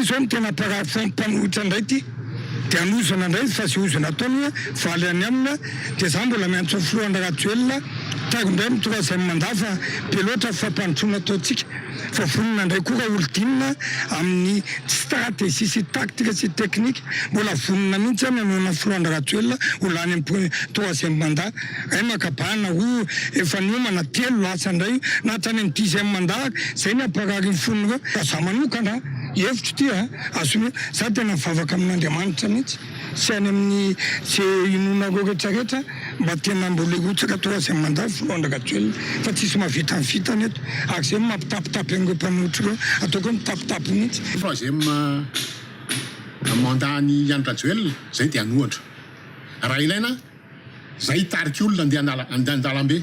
misy hoe tena mpanohitra indray ty dia anosana indray fa sy ozona ataony valy any amina dia za mbola miantso filohan-darajoelona taiko indray mitorasay mandafa be loatra fampanotrona ataontsika fa vonona indray koa raha olodinina amin'ny stratégie sy tactique sy technique mbola vonona mihitsy mianoana filohan-darajoelona ho lany amin'ny troisième mandat ay makabana ho efa niomana telo lasa indray na hatrany amin'ny dixième mandat zay ny aparary ny fonona fa za manokana hevitro ty azo za tena mivavaka amin'Andriamanitra mihitsy sy any amin'ny zay inonareo rehetrarehetra mba tena mbola hotsaka troisième mandat filohan-darajoelona fa tsisy mavita ny vitany eto ary zay mampitapitapy an'ireo mpanohitra ireo ataoko hoe mitapitapy mihitsy. Troisième mandat ny Rajoelina zay dia anohatra raha ilaina zay tariky olona andeha an-dalambe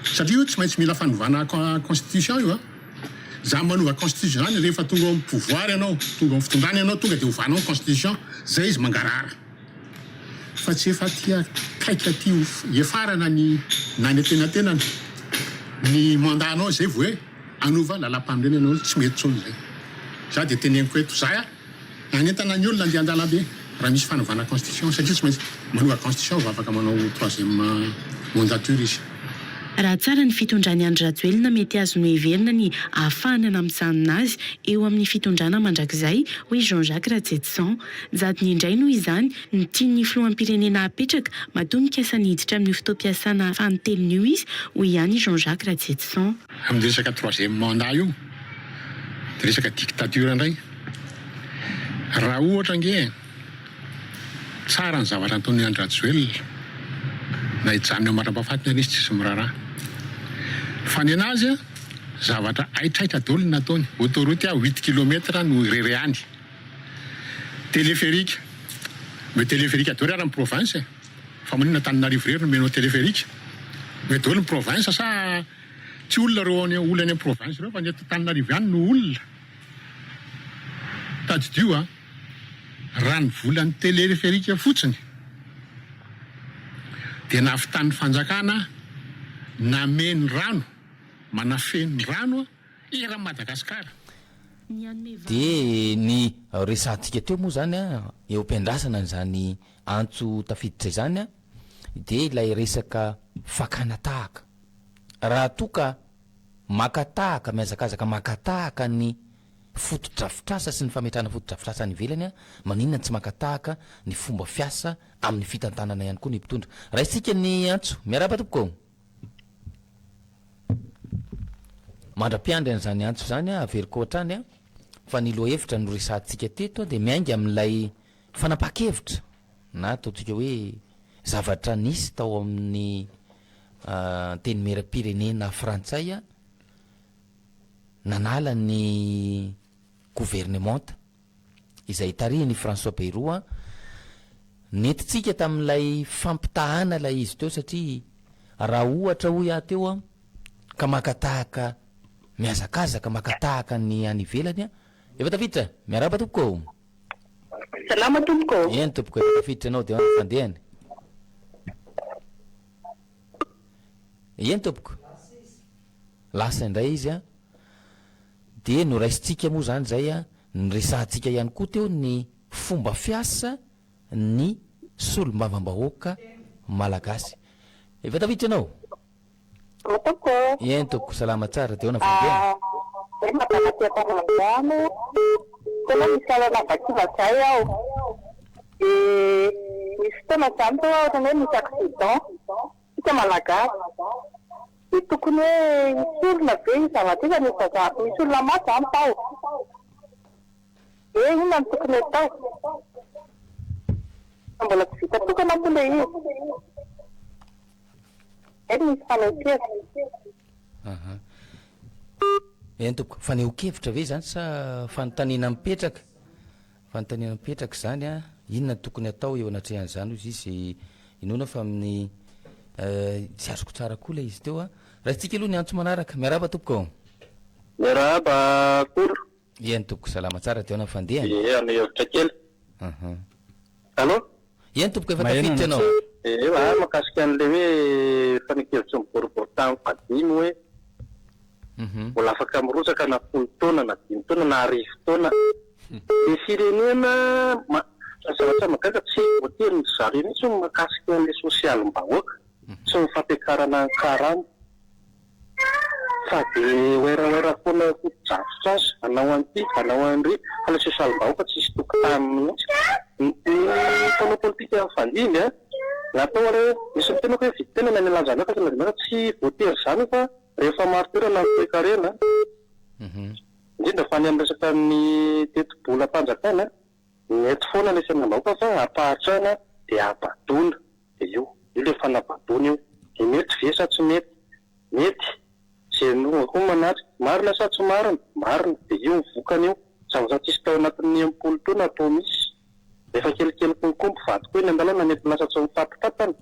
satria io tsy maintsy mila fanovana constitution io za manova constitution zany rehefa tonga amin'ny pouvoir ianao tonga amin'ny fitondrana ianao tonga dia hovanao constitution zay izy mangarara fa tsy efa tia kaika ty efarana ny nany tenantenany ny mandanao zay vo hoe anova lalam-pandrena ianao tsy mety tsony zay za dia teneniko eto za anentana ny olona andeha an-dalambe raha misy fanovana constitution satria tsy maintsy manova constitution va afaka manao troisième mandature izy. Raha tsara ny fitondrany Andry Rajoelina mety azony heverina ny ahafanana mijanona azy eo amin'ny fitondrana mandrakizay hoy Jean-Jacques Ratsetson. Jadony indray noho izany ny tian'ny filoham-pirenena apetraka matonika asa niditra amin'ny fotoam-piasana fanotelony io izy hoy ihany Jean-Jacques Ratsetson. Amin'ny resaka troisième mandat io dia resaka dictature indray raha ohatra nge tsara ny zavatra ataon'ny Andry Rajoelina na hijanona eo maram-pahafatiny izy tsisy miraharaha fa ny anazy zavatra aitraitra daholo nataony autoroute 8 kilometra no rerehany téléphérique me téléphérique adao ary amin'ny province fa manina Antananarivo rery no menao téléphérique me daholo ny province sa tsy olona reo olona any amin'ny province reo fa ny Antananarivo ihany no olona tadidio raha ny volan'ny téléphérique fotsiny dia nahavitan'ny fanjakana nameny rano manafeny rano era Madagasikara. Dia ny resantsika teo moa zany eo am-piandrasana n'izany antso tafiditra izany dia ilay resaka fakana tahaka raha toka makatahaka mihazakazaka makatahaka ny fotodrafitrasa sy ny fametrahana fotodrafitrasa ny ivelany maninona tsy makatahaka ny fomba fiasa amin'ny fitantanana ihany koa ny mpitondra raha isika ny antso miaraba tompoko mandra-piandry an'izany antso zany averiko hatrany fa ny loha hevitra no resantsika teto dia miainga amin'ilay fanapa-kevitra na ataontsika hoe zavatra nisy tao amin'ny teny meram-pirenena frantsay nanala ny gouvernemanta izay tarihiny François Bayrou netitsika tamin'ilay fampitahana ilay izy teo satria raha ohatra hoy teo ka makatahaka mihazakazaka makatahaka ny any ivelany efa tafiditra miaraba tompoko salama tompoko eny tompoko efa tafiditra anao dia fandehany eny tompoko lasa indray izy dia no raisitsika moa zany zay ny resantsika ihany koa teo ny fomba fiasa ny solombavambahoaka malagasy efa tafiditra anao eny tompoko salama tsara dia ona fandehany tena misy salana vakiva zay aho misy fotoana zany teo ohatrany hoe misy accident hita malagasy dia tokony hoe misy olona be zavatra iza misy olona maty zany tao inona ny tokony atao mbola tsy vita tokana koa le izy misy fanehonkevitra eny tompoko fanehonkevitra ve zany sa fanontaniana mipetraka fanontaniana mipetraka zany inona tokony atao eo anatrehan'izany izy izy inona fa amin'ny tsy azoko tsara koa le izy teo raha tsika aloha ny antso manaraka miaraba tompoko miaraba koro eny tompoko salama tsara dia ona fandehany ane hevitra kely allo eny tompoko efa tafiditra anao makasika an'le hoe fanekevitra miboriboritany vadimy hoe mbola afaka mirotsaka na 10 taona na 5 taona na 10 taona firenena zavatra magaga tsy voatery ny zary mihitsy no mahakasika an'ilay sosialim-bahoaka sy ny fampiakarana ny karama fa de oeraoera foana fotodrafotra azy anao an'ity anao an'ry fa ilay sosialim-bahoaka tsisy tokotany mihitsy ny fanao politika amin'ny fandiny natao ary misy mitena hoe vitena na nilanjana fa tena tsy voatery zany fa rehefa maro toerana ny toe-karena indrindra fa ny amin'ny resaka ny teti-bola-panjakana mety foana ilay fiainam-bahoaka fa ampahatrana dia abadona dia io ilay fanabadona io dia mety vesa tsy mety mety izay no koa manatry marina sa tsy marina dia io mivokana io zavatra tsisy tao anatin'ny enimpolo taona atao misy rehefa kelikely konko mpivady koa eny an-dalana mety lasa tsy mifampitapana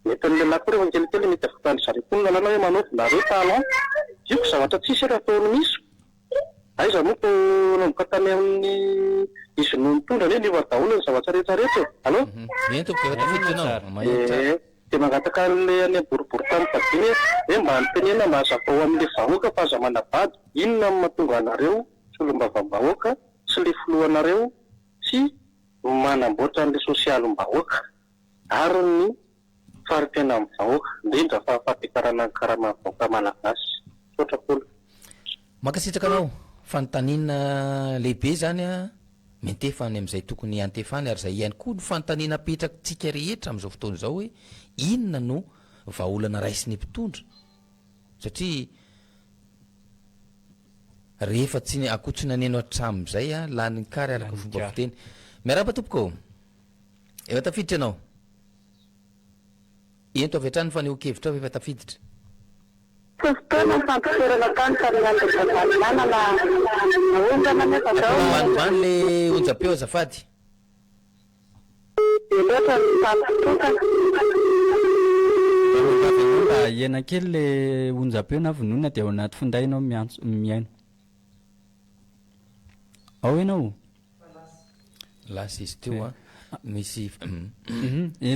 mety an'ilay lahy koa rehefa kelikely mety avokany zary koa ny lalana hoe manao nareo talon io zavatra tsisy raha ataony misy aiza moa ko nanomboka tany amin'ny izy no mitondra ny niva-daholo ny zavatra rehetrarehetra allo dia mangataka an'ilay any boribory tamin'ny fadiny hoe mba nitenena mahazavao amin'ilay vahoaka fa aza manabady inona ny mahatonga anareo sy olom-bava-bahoaka sy ilay filohanareo sy manamboatra an'ilay sosialim-bahoaka ary ny faritena amin'ny vahoaka indrindra fa fampiakarana ny karama vahoaka malagasy sotrapoly makasitraka anao fanontaniana lehibe zany mentefany amin'izay tokony antefany ary zay ihany koa no fanontaniana apetrakytsika rehetra amin'izao fotoana izao hoe inona no vahaolana raisiny mpitondra satria rehefa tsy akotsina neno atram'izay lany kary araka fomba fiteny miaraba tompoko efa tafiditra ianao ento avy hatrany fa neokevitra ao efa tafiditra fotoana ny fampiserana tany fa miandry onjana nefa zao manivany le onjam-peo azafady loatra ny fampitokana mba iena kely le onjam-peo na vonona dia ao anaty findainao miaino ao ianao lasa izy teo misy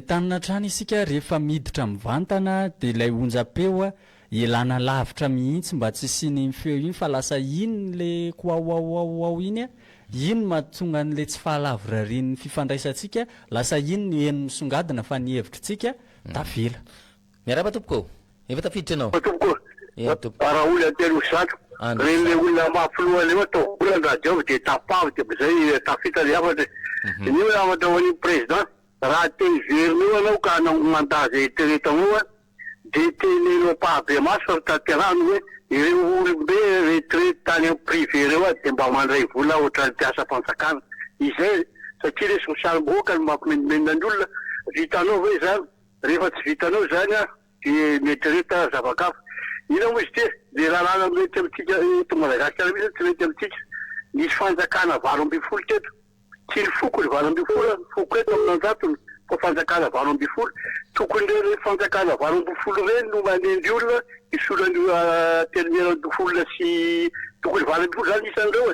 tanina trany isika rehefa miditra mivantana dia ilay onjam-peo elana lavitra mihitsy mba tsy siny feo iny fa lasa iny le koaoaoao iny iny mahatonga n'le tsy fahalavorarian'ny fifandraisantsika lasa iny no eny misongadina fa ny hevitritsika tavela miaraba tompoko efa tafiditra ianao tompoko raha olona telo zato reny le olona mahafilohany eo atao olana raha diovy dia tapavy dia zay tafita le afatra iny hoe afatra ho an'ny président raha teny verina io anao ka anao mandat zay teretanao dia tenenao pahabe maso fa tanterano hoe ireo olombe retraite tany amin'ny privé reo dia mba mandray vola ohatrany mpiasa fanjakana izay satria le sosialim-bahoaka no mampimenimena ny olona vitanao hoe zany rehefa tsy vitanao zany dia mety reta zavakafa ina moa izy te dia lalàna mety amintsika eto Madagasikara misy tsy mety amintsika nisy fanjakana 20 teto tsy ny foko ny 20 foko eto amin'anjatony fa fanjakana 20 tokony le fanjakana 20 reny no manendry olona misy olona telimera 20 sy tokony 20 zany isan'ireo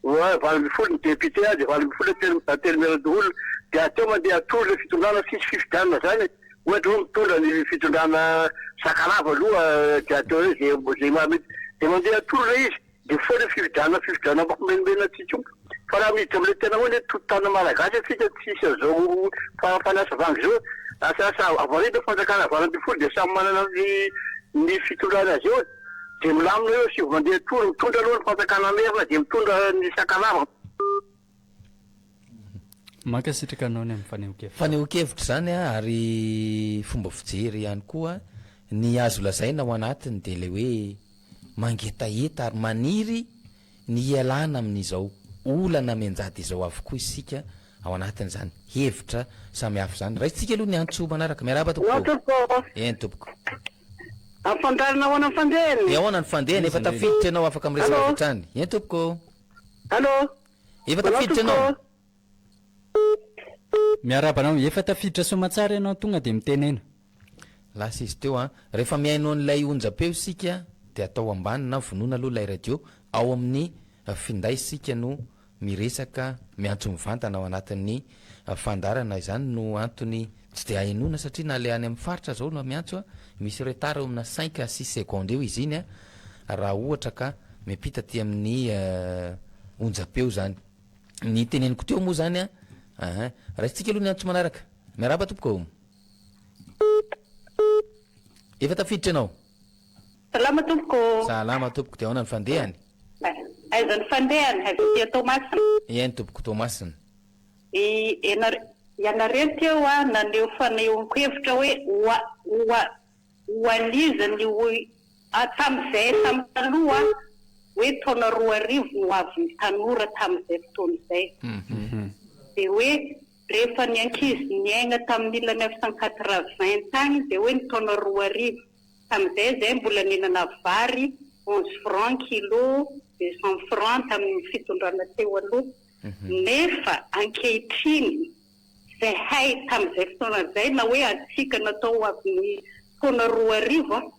20 ny député dia 20 telimera 20 dia ateo mandeha atory le fitondrana sisy fifidianana zany ohatra hoe mitondra ny fitondrana sakalava aloha dia ateo hoe zay mamety dia mandeha atory le izy dia foana fifidianana mampimenimena atsika io fa raha miditra amin'ilay tena hoe tototana malagasy atsika tsisy azao fanasa vangy zao asasa avarina fanjakana 20 dia samy manana ny fitondrana azy eo dia milamina eo sy mandeha atory mitondra aloha ny fanjakana merina dia mitondra ny sakalava makasitraka anao ny amin'ny fanehonkevitra zany ary fomba fijery ihany koa ny azo lazaina ao anatiny dia le hoe mangetaheta ary maniry ny ialana amin'izao olana menjady izao avokoa isika ao anatiny zany hevitra samihafa zany raisitsika aloha ny antso manaraka miaraba tompoko eny tompoko afandarina ahoana ny fandehany ahoana ny fandehany efa tafiditra ianao afaka miresaka vitrany eny tompoko allo efa tafiditra ianao miarabanao efa tafiditra somatsara ianao tonga dia mitenena lasa izy teo rehefa miaino an'ilay onjam-peo isika dia atao ambany na vonona aloha ilay radio ao amin'ny finday isika no miresaka miantso mivantana ao anatin'ny fandarana izany no antony tsy dia hainona satria na le any amin'ny faritra zao no miantso misy retard eo amina 5 à 6 secondes eo izy iny raha ohatra ka miampita ty amin'ny onjam-peo zany ny teneniko teo moa zany a raha itsika aloha ny antso manaraka miaraba tompoko efa tafiditra ianao salama tompoko salama tompoko de ahoana ny fandehany aiza ny fandehany havitia Tomasina iany tompoko Tomasina ianareo teo a naneo fanehoako hevitra hoe hoaniza ny tam'izay tamy taloha hoe taona 2 no avy ny tanora tam'izay fotoana izay de hoe rehefa ny ankizy niaina tamin'ny 1980 tagny de hoe ny taona 2 tam'izay zay mbola ninana vary 11 francs kilo 200 francs tamin'ny fitondrana teo aloha nefa ankehitriny zay hay tam'izay fotoana zay na hoe atsika natao avy ny taona 2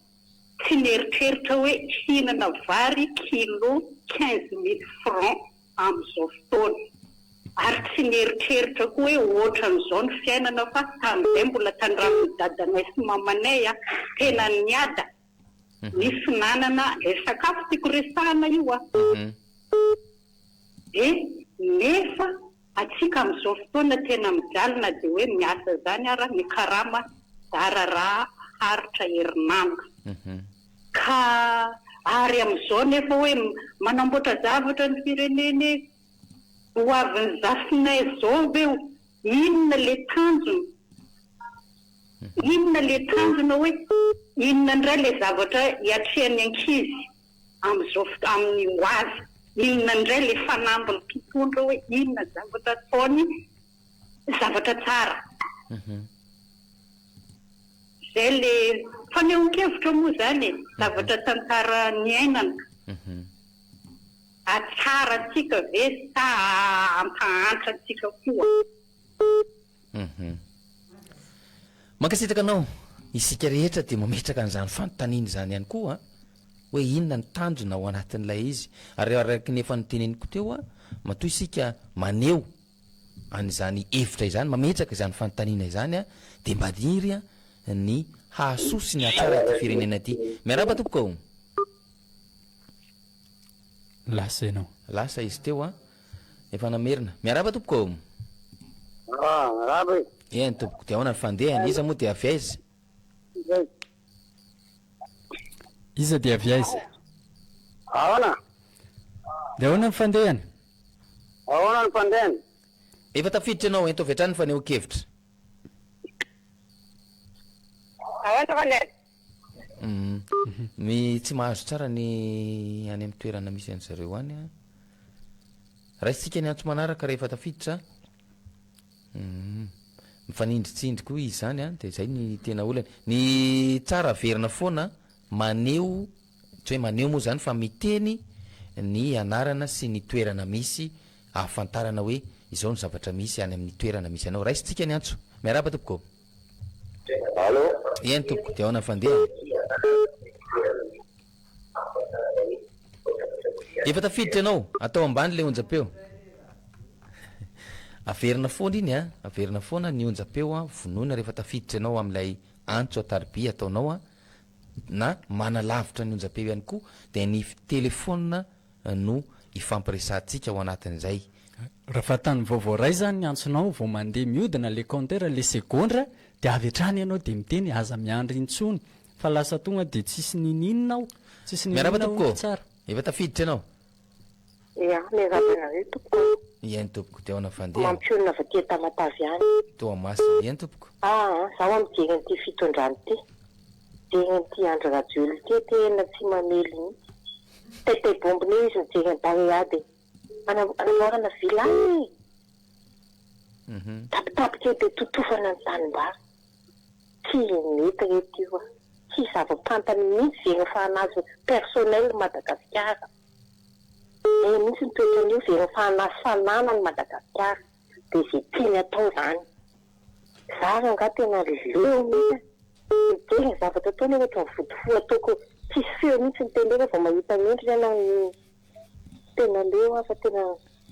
tsy nieritreritra hoe hinana vary kilo 15,000 francs am'izao fotoana ary tsy nieritreritra koa hoe ohatran'izao ny fiainana fa tam'izay mbola tandrafin'ny dadanay sy mamanay a tena niada ny finanana le sakafo tiako resahana io a de nefa atsika am'izao fotoana tena mijalina de hoe miasa zany ara ny karama dararaha haritra herinandro ka ary am'izao nefa hoe manamboatra zavatra ny fireneny ho avyny zafinay zao veo inona le tanjona hoe inona ndray le zavatra hiatrehan'ny ankizy am'izao amin'ny hoazy inona ndray le fanambiny mpitondra hoe inona zavatra ataony zavatra tsara zay le fanehoan-kevitra moa zany zavatra tantara ny ainana atsara atsika ve sa ampahantra atsika koa mankasitraka anao isika rehetra de mametraka an'izany fanontaniana zany ihany koa hoe inona ny tanjona ao anatin'ilay izy ary araky nefa nyteneniko teo a matoa isika maneho an'izany hevitra izany mametraka izany fanontaniana izany a de mbadiry a ny hahasosi ny atsara ty firenena ty miaraba tompoko lasa ianao lasa izy teo a efa namerina miaraba tompoko rabe eny tompoko de ahoana ny fandehany iza moa de avy aiza iza de avy aiza ahoana de ahoana ny fandehany ahoana ny fandehany efa tafiditra ianao ento avy hatrany faneho-kevitra ahoana fandeha tsy mahazo tsara ny any amin'ny toerana misy an'zareo any a raisitsika ny antso manaraka rehefa tafiditra mifanindritsindry koa izy zany a de zay ny tena olany ny tsara verina foana maneho tsy hoe maneho moa zany fa miteny ny anarana sy ny toerana misy ahafantarana hoe izao ny zavatra misy any amin'ny toerana misy anao raisitsika ny antso miaraba tompoko allo eny tompoko de ahoana fandeha efa tafiditra ianao atao ambany le onjapeo averina foana iny a averina foana ny onjapeo a vonoina rehefa tafiditra ianao am'ilay antso atarby ataonao a na manalavitra ny onjapeo ihany koa de ny telefona no ifampiresantsika ao anatin'izay raha tany vaovao ray zany ny antsonao vao mandeha miodina le compteur le segondra de avy atrany ianao de miteny aza miandry intsony fa lasa tonga de tsisy nininao tsisy miaraba tompoko tsara efa tafiditra ianao miarabanareo tompoko iany tompoko de ahoana fandeha mampiolona avake Tamatavy toa masina iany tompoko zaho amijegny ty fitondrany ty jegny ty andro rajolo ty tena tsy mamely tetay bombony izy mijegny bariady anamorana vilany tapitapika de totofana ny tanimbary tsy mety reto io a tsy zava-pantany mihitsy zegny fanazy personnel Madagasikara misy nitoetran'io zegny fanazy fanana ny Madagasikara de zay tiany atao zany zary anga tena leo mihitsy tegna zavatra ataony ohatra mivodifo ataoko tsisy feo mihitsy ny tendera vao mahita mendry ianao tena leo afa tena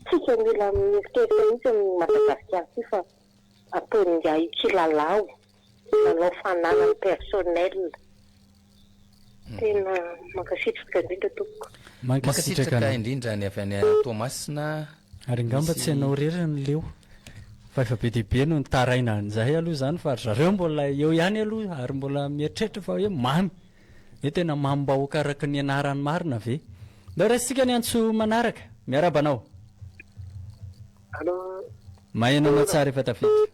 tsika mila mieritreritry mihitsy amin'ny Madagasikara ty fa ataony ndia kilalao lalao fanana personnel tena mankasitraka indrindra tompoko mankasitraka indrindra ny avy any Tomasina ary ngamba tsy hainao rerany leo fa efa be dehibe no nitaraina an'izay aloha zany fa ry zareo mbola eo ihany aloha ary mbola mieritreritra fa hoe mamy hoe tena mambahoaka araka ny anarany marina ve ndao raisitsika ny antso manaraka miarabanao maheno anao tsara efa tafiditra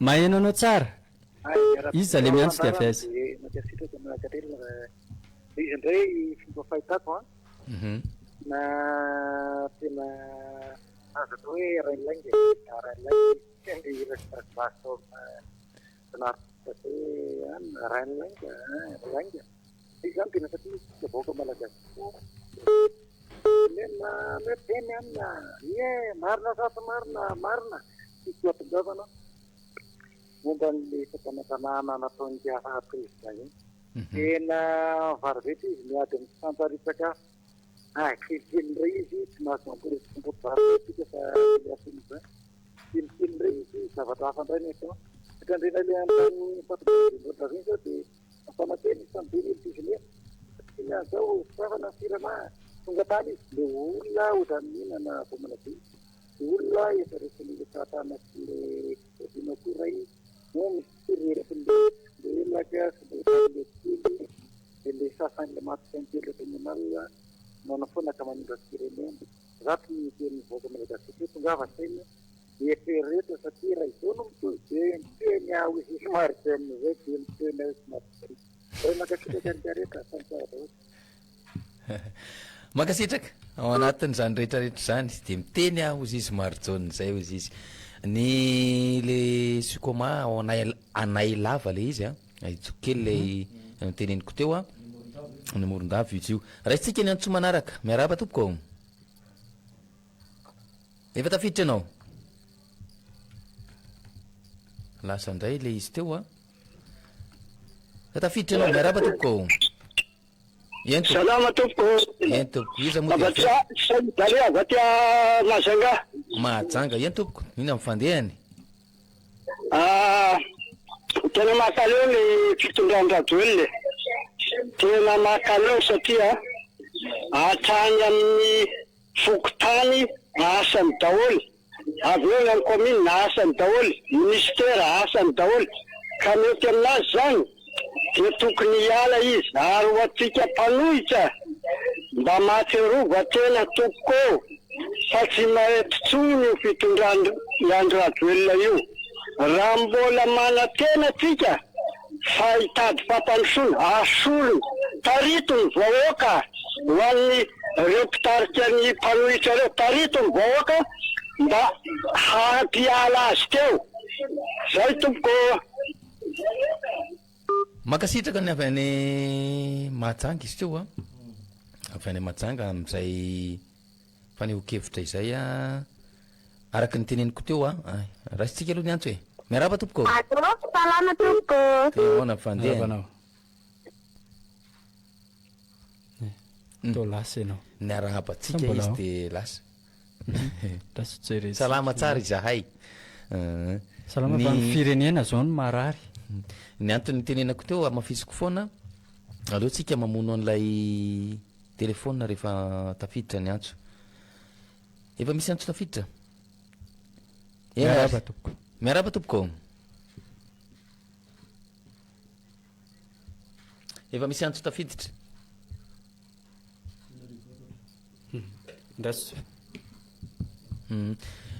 maheno anao tsara izy le miantso dia avy aiza izy indray fomba fahitako na tena azo atao hoe rainlainga rainlainga izy zany tena satria vahoaka malagasy meteny amina marina zato marina itoatongavana momba n'le fampanantanana nataony piasa président iny tena varivety izy miady amin'ny fantaritsaka kelikely izy tsy mahazo mamporetompotovarika fa ason'izay kelikely ray izy zavatra hafa indray ny atao satria ndrena le antany fatodraziny zao dia afanateny izy sambenely izy ina zao fitavana firama tonga tany izy le olona ohatrany mihinana vomanabe olona efa rehefan'ile fahatana sy le dinakora izy no misy rerafin'le laka le kely le sasan'le maty-saintelo namalina manao foana ka manindra-pirenena zato ny teny voaka malagasy tongava saina efereto satria raha izao no mitoy be miteny aozy marika amin'izay dia miteny aozy ray makasitraka nikareta sansara daholo makasitraka ao anatin'izany rehetrarehetra zany dia miteny aozy izy marijaona zay ozy izy ny le sikoma ao anay lava le izy itsokely le teneniko teo ny moron-dava izy io raha isitsika ny antso manaraka miaraba tompoko efa tafiditra ianao lasa indray le izy teo efa tafiditra ianao miaraba tompoko salama tompoko eny tompoko iza moa dale avy tia Mahajanga Mahajanga eny tompoko ina mifandehany tena mahakaleo ny fitondran-dradoely tena mahakaleo satria hatrany amin'ny fokotany asany daholy avy eo ny commune asany daholy ministera asany daholy ka mety aminazy zany dia tokony hiala izy ary hoatsika mpanohitra mba mahatsiarova tena toko fa tsy mahety tsony io fitondran-dradoelina io raha mbola mana tena tsika fa hitady fampandrosoana asolo tarito ny vahoaka ho an'ny reo mpitarika ny mpanohitra reo tarito ny vahoaka mba hampiala azy teo zay tompoko makasitraka ny avy any Mahajanga izy teo avy any Mahajanga amin'izay fanehokevitra izay araka ny teneniko teo raha sitsika aloha ny antso hoe miaraba tompoko salama tompoko teona fandehanao to lasa ianao ny arahabatsika izy dia lasa rasotsere salama tsara izahay salama fa ny firenena zao no marary ny antony tenenako teo amafisiko foana aleotsika mamono an'ilay telefona rehefa tafiditra ny antso efa misy antso tafiditra miaraba tompoko miaraba tompoko efa misy antso tafiditra ndraso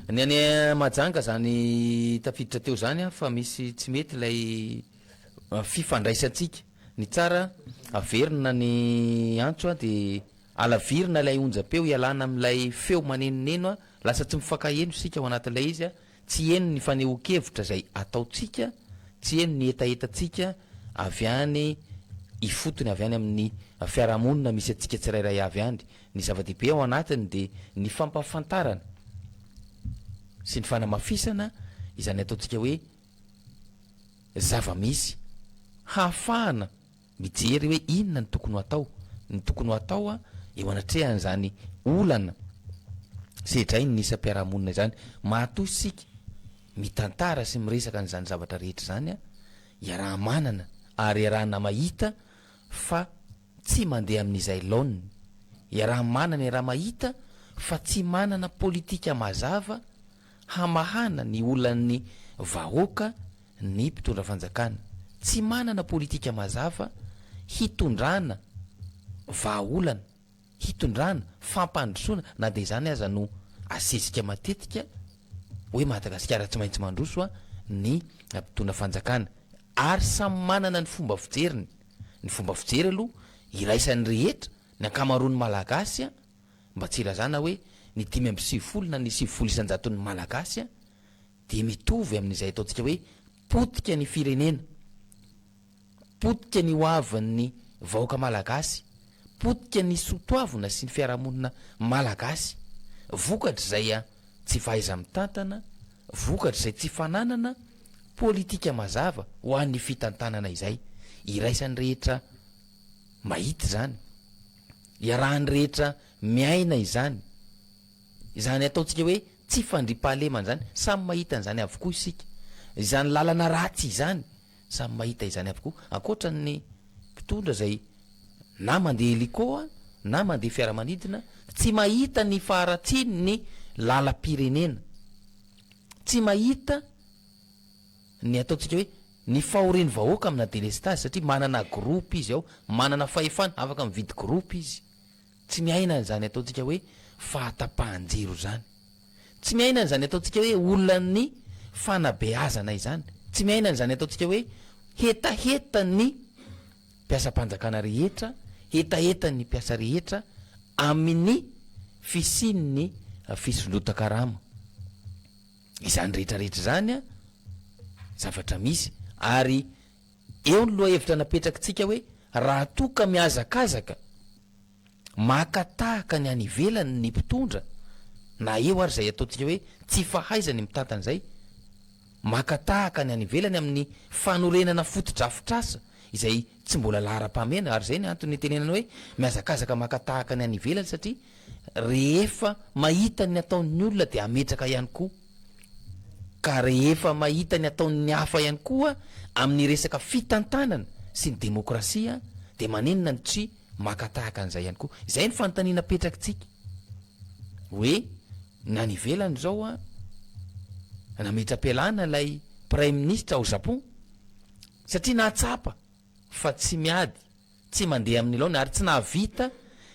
ny any Mahajanga zany tafiditra teo zany fa misy tsy mety lay fifandraisantsika ny tsara averina ny antso dia alavirina lay onjam-peo ialana amin'ilay feo manenoneno lasa tsy mifankaheno sika ao anatin'ilay izy tsy eno ny fanehokevitra zay ataotsika tsy eno ny etaetatsika avy any ifotony avy any amin'ny fiarahamonina misy atsika tsirairay avy any ny zava-dehibe ao anatiny dia ny fampafantarana sy ny fanamafisana izany ataotsika hoe zava-misy hahafahana mijery hoe inona ny tokony ho atao eo anatrehany zany olana sedrainy nisam-piarahamonina izany mahatoy sika mitantara sy miresaka n'izany zavatra rehetra zany iaraha manana ary iarahana mahita fa tsy mandeha amin'izay laoniny raha manana raha mahita fa tsy manana politika mazava hamahana ny olan'ny vahoaka ny mpitondra fanjakana, tsy manana politika mazava hitondrana vahaolana, hitondrana fampandrosoana na de zany aza no asesika matetika hoe Madagasikara tsy maintsy mandroso ny mpitondra fanjakana, ary samy manana ny fomba fijeriny. Ny fomba fijery aloha iraisan'ny rehetra ny ankamaroan'ny malagasy mba tsy ilazana hoe ny 5 na ny 7 ny malagasy de mitovy amin'izay ataontsika hoe potika ny firenena, potika ny hoavin'ny vahoaka malagasy, potika ny sotoavina sy ny fiarahamonina malagasy, vokatra zay tsy fahaiza mitantana, vokatra zay tsy fananana politika mazava ho an'ny fitantanana izay. Iraisan'ny rehetra mahita zany, iarahan'ny rehetra miaina izany, izany ataontsika hoe tsy fandripahalemana zany, samy mahita an'izany avokoa isika. Izany lalana ratsy izany samy mahita izany avokoa, ankoatran'ny mpitondra zay na mandeha heliko na mandeha fiaramanidina tsy mahita ny faharatsiny ny lalam-pirenena, tsy mahita ny ataontsika hoe ny fahoreny vahoaka amina délestage satria manana groupe izy ao, manana fahefana afaka mividy groupe izy, tsy miaina an'izany ataontsika hoe fahatapahan-jiro zany, tsy miaina an'izany ataontsika hoe olonan'ny fanabeazana izany, tsy miaina an'izany ataontsika hoe hetaheta ny mpiasam-panjakana rehetra, hetaheta ny mpiasa rehetra amin'ny fisinyny fisolotan-karama. Izany rehetrarehetra zany zavatra misy, ary eo ny loha hevitra napetrakitsika hoe raha toka miazakazaka makatahaka ny any ivelany ny mpitondra, na eo ary zay ataontsika hoe tsy fahaizany mitantana zay, makatahaka ny any ivelany amin'ny fanorenana fotodrafitrasa izay tsy mbola lahara-pamena, ary zay ny antony tenenana hoe miazakazaka makatahaka ny any ivelany satria rehefa mahita ny ataon'ny olona de ametraka ihany koa, ka rehefa mahita ny ataon'ny hafa ihany koa amin'ny resaka fitantanana sy ny demokrasia de manenina ny tsy makatahaka an'izay ihany koa. Izay ny fanontaniana petrakitsika hoe ny any ivelany zao nametra-pialana ilay prime ministre ao Japon satria nahatsapa fa tsy miady, tsy mandeha amin'ny laona, ary tsy nahavita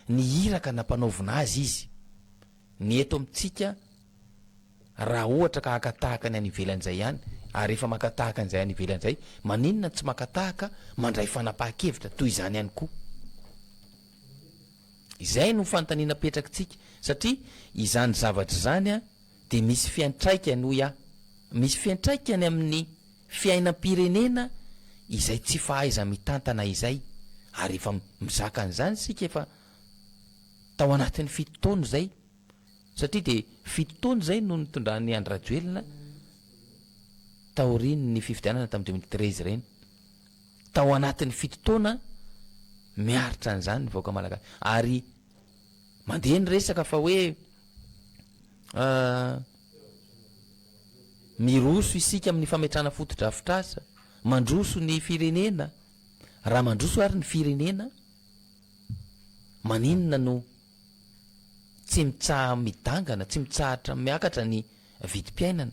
ny iraka nampanaovina azy izy. Ny eto amintsika raha ohatra ka akatahaka ny any ivelan'izay ihany, ary rehefa makatahaka an'izay any ivelan'izay, maninona tsy makatahaka mandray fanapahan-kevitra toy izany ihany koa. Izay no fanontaniana petrakitsika satria izany zavatra zany de misy fiantraikany hoy misy fiantraikany amin'ny fiainam-pirenena izay tsy fahaiza mitantana izay, ary efa mizaka an'izany sika efa tao anatin'ny 7 taona zay, satria de 7 taona zay no nitondran'ny Andry Rajoelina taoriny ny fifidianana tamin'ny 2013 reny, tao anatin'ny 7 taona miaritra an'izany ny vahoaka malagasy, ary mandeha ny resaka fa hoe miroso isika amin'ny fametrana fotodrafitrasa, mandroso ny firenena. Raha mandroso ary ny firenena, maninona no tsy mitsaha midangana, tsy mitsahatra miakatra ny vidim-piainana,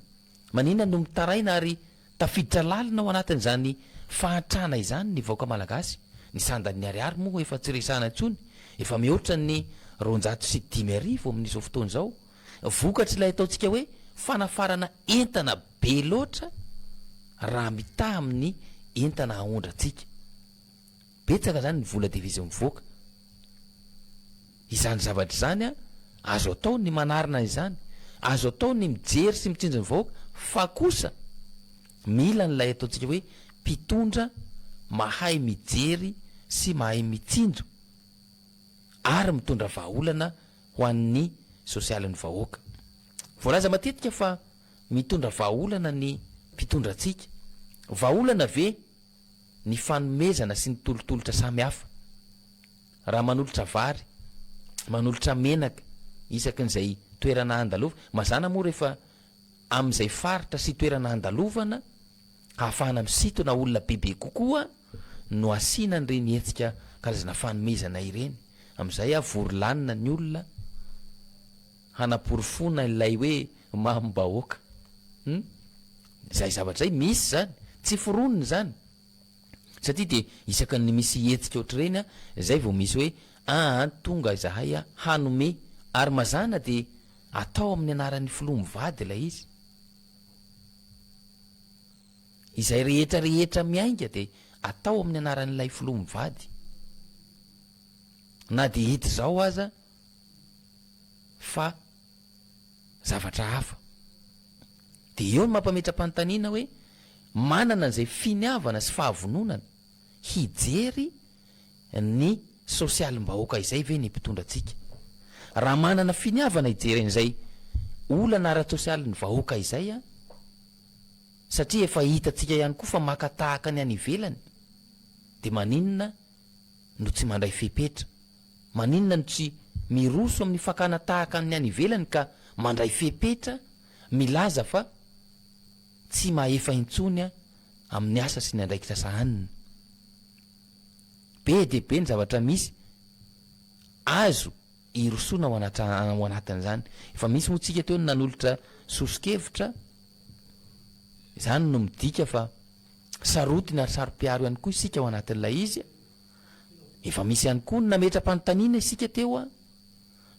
maninona no mitaraina ary tafiditra lalina ao anatin'izany fahatrana izany ny vahoaka malagasy. Ny sandan'ny ariary moa efa tsy resahana intsony, efa mihoatra ny 205,000 amin'izao fotoana izao, vokatra ilay ataontsika hoe fanafarana entana be loatra raha mitaha amin'ny entana ahondratsika. Betsaka zany ny vola devizy mivoaka. Izany zavatra zany azo atao ny manarina izany, azo atao ny mijery sy mitsinjo ny vahoaka, fa kosa mila n'ilay ataontsika hoe mpitondra mahay mijery sy mahay mitsinjo ary mitondra vahaolana ho an'ny sosialin'ny vahoaka. Voalaza matetika fa mitondra vahaolana ny mpitondrantsika, vahaolana ve ny fanomezana sy ny tolotolotra samy hafa. Raha manolotra vary, manolotra menaka isakin'izay toerana andalova, mazana moa rehefa amin'izay faritra sy toerana andalovana ahafahana misitona olona bebe kokoa no asiana n'ireny hetsika karazana fanomezana ireny. am'izay avory lanina ny olona hanaporofona ilay hoe mambahoaka zay zavatra zay misy zany tsy foroniny zany satria de isaka ny misy hetsika oatra reny zay vao misy hoe tonga zahay hanome ary mazana de atao amin'ny anaran'ny filomivady ilay izy izay rehetra miainga de atao amin'ny anaran'ilay filomivady na de hety zao aza fa zavatra hafa de eo ny mampametra-panontaniana hoe manana an'izay finiavana sy fahavononana hijery ny sosialim-bahoaka izay ve ny mpitondra antsika raha manana finiavana hijery an'izay olana ara-sosialy ny vahoaka izay satria efa hitantsika ihany koa fa makatahaka ny any ivelany de maninona no tsy mandray fepetra maninona no tsy miroso amin'ny fakana tahaka ny any ivelany ka mandray fepetra milaza fa tsy mahefa intsony amin'ny asa sy ny andraikitra sahanina be de be ny zavatra misy azo irosona ao anatin'izany efa misy motsika teo ny nanolotra sosikevitra zany no midika fa sarotiny ary sarom-piaro ihany koa isika ao anatin'ilay izy efa misy ihany koa ny nametra-panontaniana isika teo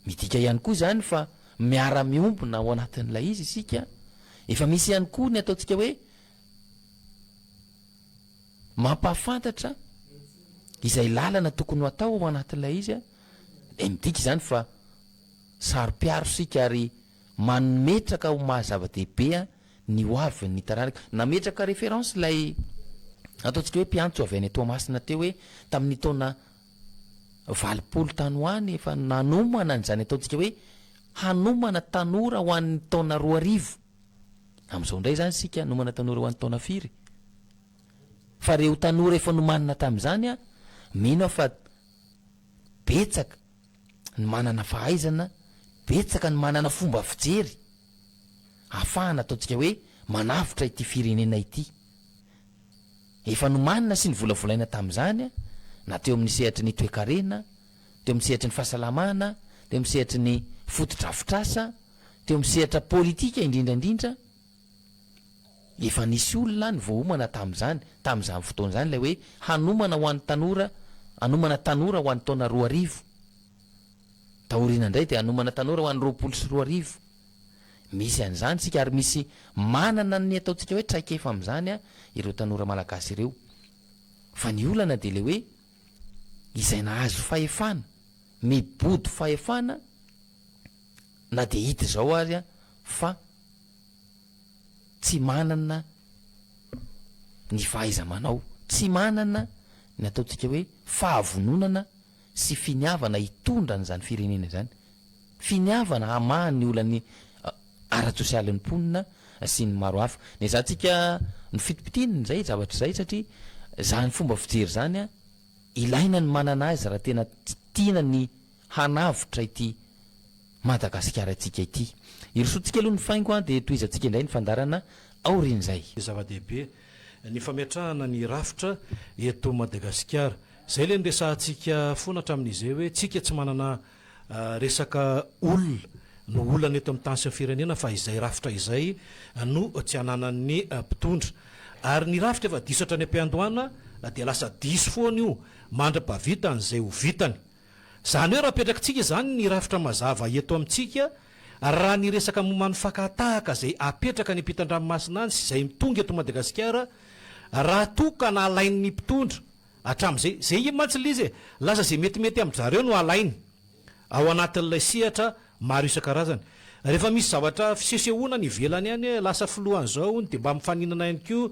midika ihany koa zany fa miara-miombona ao anatin'ilay izy isika efa misy ihany koa ny ataontsika hoe mampahafantatra izay lalana tokony ho atao ao anatin'ilay izy de midika zany fa sarom-piaro sika ary manometraka ho mahazava-dehibe ny hoavy ny taranaka nametraka référence lay ataontsika hoe mpiantso avy any Toamasina teo hoe tamin'ny taona 80 tanoany efa nanomana an'izany ataontsika hoe hanomana tanora ho an'ny taona 2000 am'izao ndray zany sika nomana tanora ho an'ny taona 4 fa reo tanora efa nomanina tam'izany mino fa betsaka ny manana fahaizana betsaka ny manana fomba fijery ahafahana ataontsika hoe manavitra ity firenena ity efa nomanina sy ny volavolaina tam'izany na teo amin'ny sehatry ny toe-karena teo amin'ny sehatry ny fahasalamana teo amin'ny sehatry ny fotodrafitrasa teo amin'ny sehatra politika indrindraindrindra efa nisy olona ny voahomana tam'izany fotoana zany lay hoe hanomana ho an'ny tanora hanomana tanora ho an'ny taona 2000 taorina indray de hanomana tanora ho an'ny 20 sy 2000 misy an'izany sika ary misy manana ny ataontsika hoe traikefa am'izany ireo tanora malagasy ireo fa ny olana de le hoe izay nahazo fahefana mibody fahefana na de hita zao azy fa tsy manana ny fahaiza-manao tsy manana ny ataontsika hoe fahavononana sy finiavana hitondra n'izany firenena zany finiavana amahany olany ara-tsosialin'ny mponina sy ny maro hafa ny zatsika ny fitopitiany zay zavatra zay satria zany fomba fijery zany ilaina ny manana azy raha tena tiana ny hanavitra ity Madagasikara atsika ity irosotsika aloha ny faingo de toizantsika indray ny fandarana aorin'izay zava-dehibe ny fametrahana ny rafitra eto Madagasikara zay le nyresantsika foana hatramin'izay hoe tsika tsy manana resaka olona no olana eto amin'ny tany sy ny firenena fa izay rafitra izay no tsy hananan'ny mpitondra ary ny rafitra efa diso hatra ny ampiandohana de lasa diso foana io mandra-pavitany zay ho vitany zany hoe raha apetrakitsika zany ny rafitra mazava eto amintsika raha ny resaka momany fakatahaka zay apetraka ny ampitan-dranomasina any sy zay mitonga eto Madagasikara raha toka na alain'ny mpitondra hatram'izay zay mantsy lizy lasa zay metimety amin'zareo no alainy ao anatin'ilay sehatra maro isan-karazany rehefa misy zavatra fisesehoana ny velany any lasa filohan zao de mba mifaninana ihany ko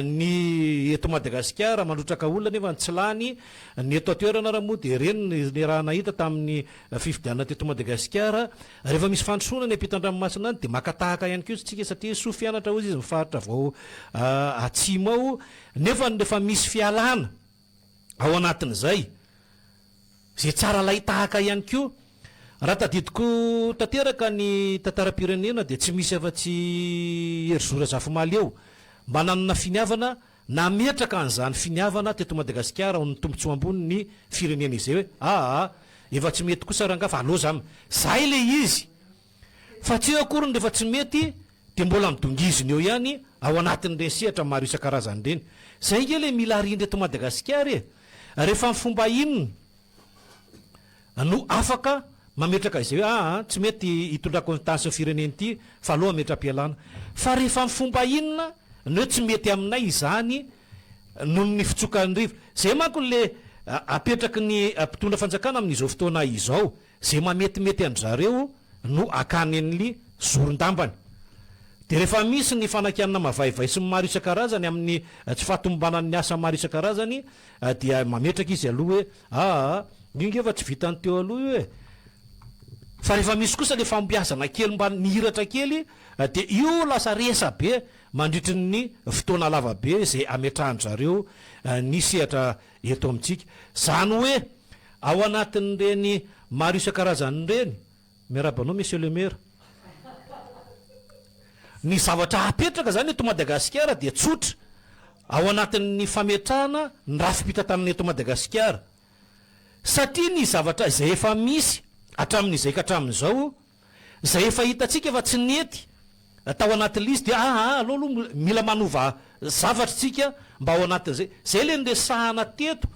ny eto Madagasikara mandrotraka olona nefa ny tsilany ny eto atoerana raha moa de reny ny raha nahita tamin'ny fifidianana teto Madagasikara rehefa misy fandrosoana ny ampitan-dranomasina any de makatahaka ihany ko tsika satria soa fianatra ozy izy mifaritra vao atsimo ao nefa rehefa misy fialana ao anatin'izay zay tsara lay tahaka ihany ko raha tadidiko tanteraka ny tantara-pirenena de tsy misy afa-tsy erizora zafimaly eo mba nanana finiavana nametraka an'izany finiavana teto Madagasikara ny tombontsoa ambony ny firenena izay hoe efa tsy mety kosa ranga fa alô zamy zay le izy fa tsy akoriny rehefa tsy mety de mbola midongiziny eo ihany ao anatin'ireny sehatra maro isan-karazany reny zay nge le mila arindry eto Madagasikara rehefa fomba inona no afaka mametraka izay hoe tsy mety hitondra konstansi fireneny ity fa aloha metra-pialana fa rehefa ny fomba inona no hoe tsy mety aminay izany noho ny fitsokan'ny rivo zay manko le apetraky ny mpitondra fanjakana amin'izao fotoana izao zay mametimety an'zareo no akany an'ly zoron-dambany de rehefa misy ny fanakianana mavaivay sy maro isan-karazany amin'ny tsy fahatombanany asa maro isan-karazany dia mametraka izy aloha hoe ingefa tsy vitany teo aloha io fa rehefa misy kosa le fampiasana kely mba nihiratra kely de io lasa resa be mandritry ny fotoana lavabe zay ametrahan'zareo ny sehatra eto amintsika zany hoe ao anatin'reny maro isan-karazany reny miarabanao monsieur le maire ny zavatra apetraka zany eto Madagasikara de tsotra ao anatin'ny fametrahana ny rafi-pitantanana eto Madagasikara satria ny zavatra zay efa misy atramin'izay ka hatramin'izao zay efa hitatsika efa tsy nety tao anatin'le izy de aloha aloha mila manova zavatra tsika mba ao anatin'zay zay le nresahana teto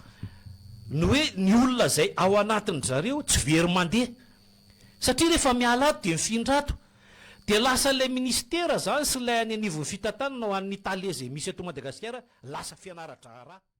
ny hoe ny olona zay ao anatin' zareo tsy very mandeha satria rehefa miala ato de mifindrato de lasa le ministera zany sy lay any anivon'ny fitantanana ho an'ny tale zay misy eto Madagasikara lasa fianaratra raha